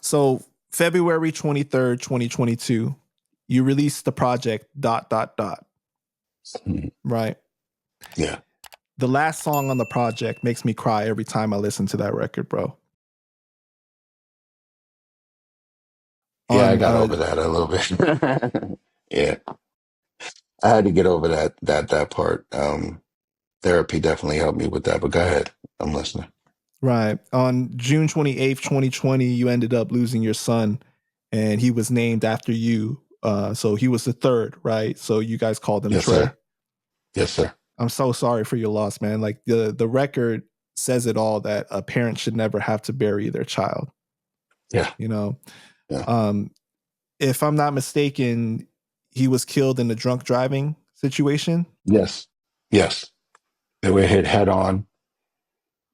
So February 23rd, 2022, you released the project ... Right? Yeah. The last song on the project makes me cry every time I listen to that record, bro. Yeah, I got over that a little bit. Yeah. I had to get over that part. Therapy definitely helped me with that, but go ahead. I'm listening. Right. On June 28th, 2020, you ended up losing your son, and he was named after you. So he was the third, right? So you guys called him Yes, Trey. sir. Yes, sir. I'm so sorry for your loss, man. Like the record says it all, that a parent should never have to bury their child. Yeah. You know, Yeah. If I'm not mistaken, he was killed in a drunk driving situation. Yes. Yes. They were hit head on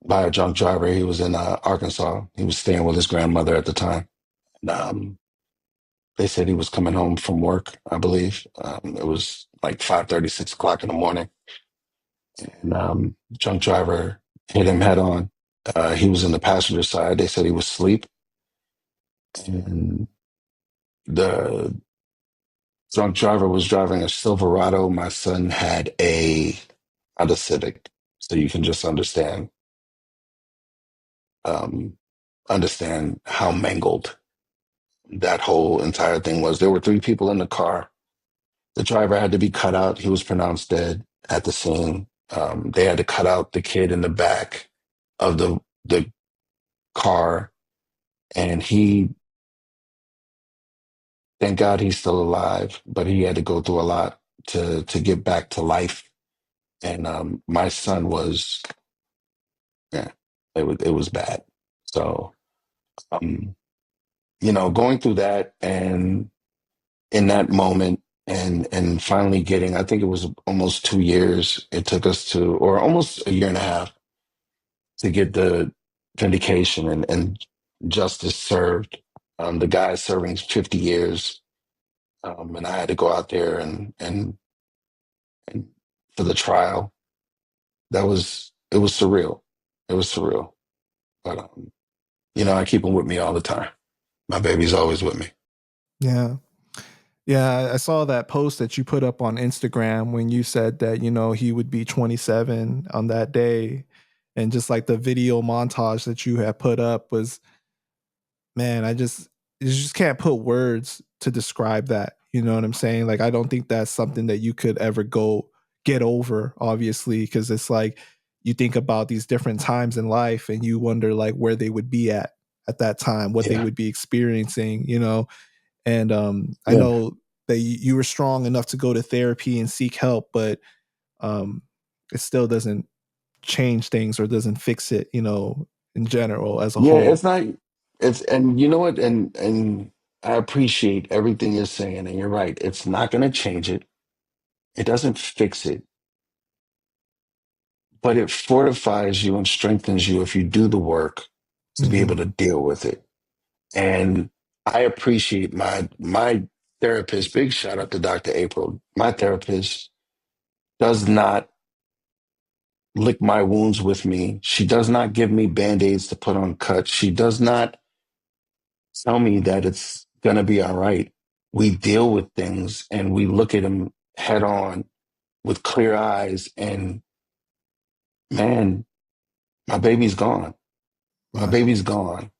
by a drunk driver. He was in Arkansas. He was staying with his grandmother at the time. And, they said he was coming home from work, I believe. It was like 5:30, 6 o'clock in the morning. And drunk driver hit him head on. He was in the passenger side. They said he was asleep. And the drunk driver was driving a Silverado. My son had a Honda Civic. So you can just um, understand how mangled that whole entire thing was. There were three people in the car. The driver had to be cut out. He was pronounced dead at the scene. They had to cut out the kid in the back of the car, and thank God he's still alive, but he had to go through a lot to get back to life. And my son was, yeah, it was bad. So going through that and in that moment and finally getting, I think it was almost 2 years it took us to, or almost a year and a half to get the vindication and justice served. The guy serving 50 years, and I had to go out there and for the trial. It was surreal. It was surreal. But I keep him with me all the time. My baby's always with me. Yeah. Yeah, I saw that post that you put up on Instagram when you said that, he would be 27 on that day. And just like the video montage that you had put up was, man, you just can't put words to describe that. You know what I'm saying? Like, I don't think that's something that you could ever get over, obviously, because it's like you think about these different times in life and you wonder like where they would be at that time, what they Yeah. would be experiencing, And I Yeah. know that you were strong enough to go to therapy and seek help, but it still doesn't change things or doesn't fix it, in general as a Yeah, whole. it's not and you know what, and I appreciate everything you're saying, and you're right. It's not gonna change it. It doesn't fix it, but it fortifies you and strengthens you if you do the work to be able to deal with it. And I appreciate my therapist. Big shout out to Dr. April. My therapist does not lick my wounds with me. She does not give me band-aids to put on cuts. She does not tell me that it's gonna be all right. We deal with things and we look at them head on with clear eyes. And man, my baby's gone. My Right. baby's gone.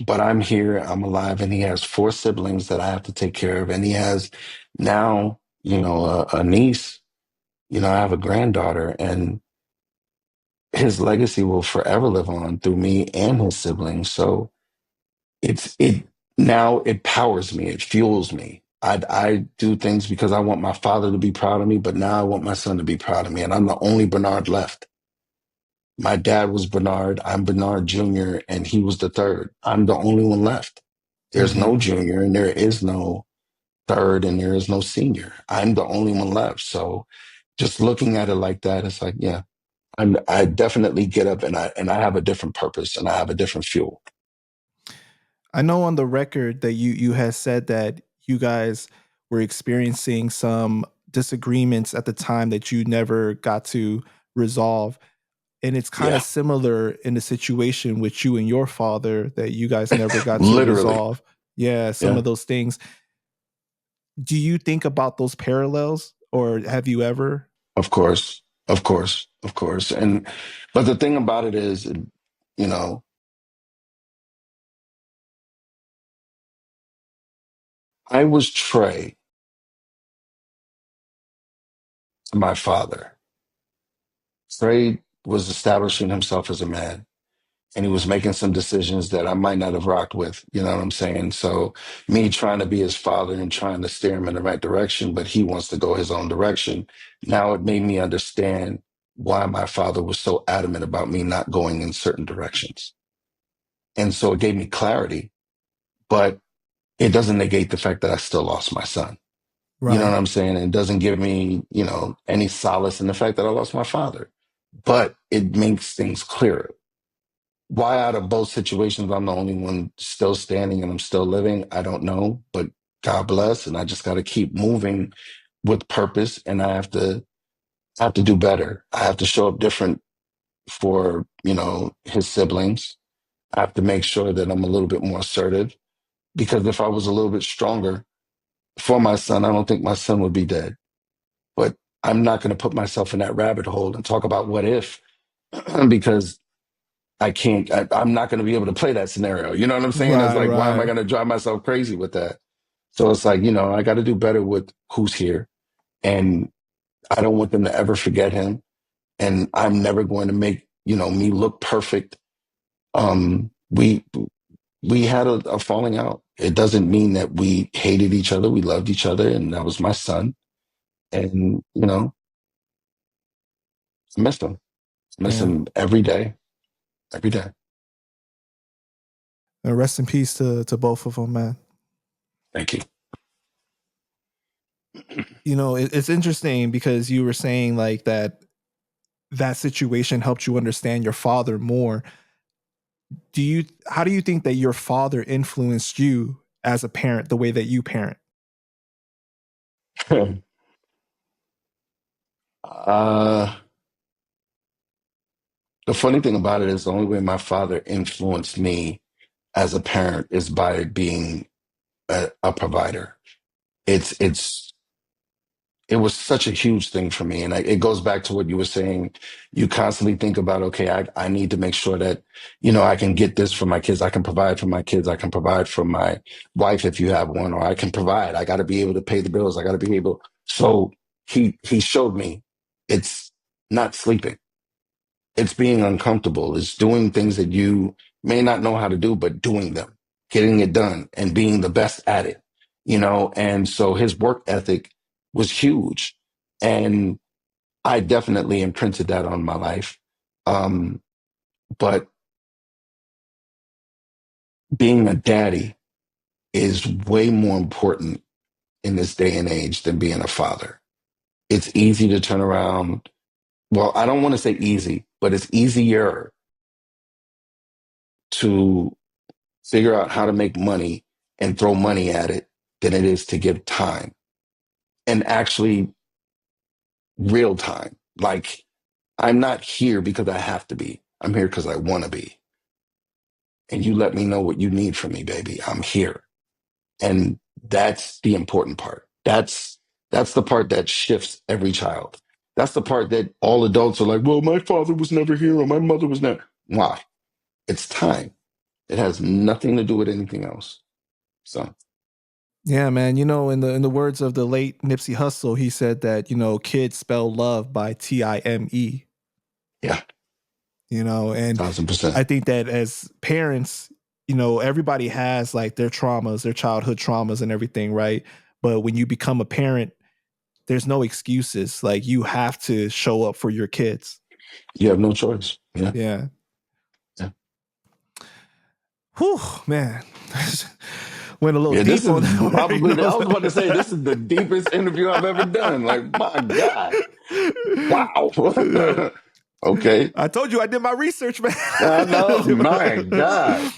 But I'm here, I'm alive, and he has four siblings that I have to take care of. And he has now, a niece. I have a granddaughter, and his legacy will forever live on through me and his siblings. So it now it powers me, it fuels me. I do things because I want my father to be proud of me, but now I want my son to be proud of me, and I'm the only Bernard left. My dad was Bernard, I'm Bernard Jr., and he was the third. I'm the only one left. There's no junior, and there is no third, and there is no senior. I'm the only one left. So just looking at it like that, it's like, yeah, I definitely get up and I have a different purpose and I have a different fuel. I know on the record that you had said that you guys were experiencing some disagreements at the time that you never got to resolve. And it's kind of Yeah, similar in the situation with you and your father that you guys never got to literally. resolve. Yeah, some Yeah, of those things. Do you think about those parallels or have you ever? of course, of course, of course. And but the thing about it is, you know, I was Trey, my father. Trey was establishing himself as a man, and he was making some decisions that I might not have rocked with. You know what I'm saying? So me trying to be his father and trying to steer him in the right direction, but he wants to go his own direction. Now it made me understand why my father was so adamant about me not going in certain directions. And so it gave me clarity, but it doesn't negate the fact that I still lost my son. You know what Right. I'm saying? It doesn't give me, any solace in the fact that I lost my father, but it makes things clearer. Why out of both situations I'm the only one still standing and I'm still living, I don't know, but God bless. And I just got to keep moving with purpose. And I have to do better. I have to show up different for, his siblings. I have to make sure that I'm a little bit more assertive because if I was a little bit stronger for my son, I don't think my son would be dead. But I'm not going to put myself in that rabbit hole and talk about what if because I can't, I'm not going to be able to play that scenario. You know what I'm saying? It's Right, like, why am I right. going to drive myself crazy with that? So it's like, I got to do better with who's here. And I don't want them to ever forget him. And I'm never going to make, me look perfect. We had a falling out. It doesn't mean that we hated each other. We loved each other. And that was my son. And, I miss him. I miss Yeah. him every day, every day. And rest in peace to both of them, man. Thank you. It's interesting because you were saying like that situation helped you understand your father more. How do you think that your father influenced you as a parent, the way that you parent? uh, the funny thing about it is the only way my father influenced me as a parent is by being a provider. It's it was such a huge thing for me, and it goes back to what you were saying. You constantly think about, okay, I need to make sure that I can get this for my kids. I can provide for my kids. I can provide for my wife if you have one, or I can provide. I got to be able to pay the bills. I got to be able. So he showed me it's not sleeping. It's being uncomfortable. It's doing things that you may not know how to do, but doing them, getting it done and being the best at it, And so his work ethic was huge. And I definitely imprinted that on my life. Um, but being a daddy is way more important in this day and age than being a father. It's easy to turn around. Well, I don't want to say easy, but it's easier to figure out how to make money and throw money at it than it is to give time and actually real time. Like, I'm not here because I have to be. I'm here because I want to be. And you let me know what you need from me, baby. I'm here. And that's the important part. That's the part that shifts every child. That's the part that all adults are like, well, my father was never here or my mother was never. Why? It's time. It has nothing to do with anything else. So, Yeah, man. In the words of the late Nipsey Hussle, he said that kids spell love by Time. yeah, And 1000%. I think that as parents, everybody has like their traumas, their childhood traumas, and everything, right? But when you become a parent, there's no excuses. Like you have to show up for your kids. You have no choice. Yeah. Yeah. Yeah. Whew, man. Went a little Yeah, this deep is on that probably, one. I was about to say, this is the deepest interview I've ever done. Like, my God. Wow. Yeah. Okay. I told you I did my research, man. I know. My God.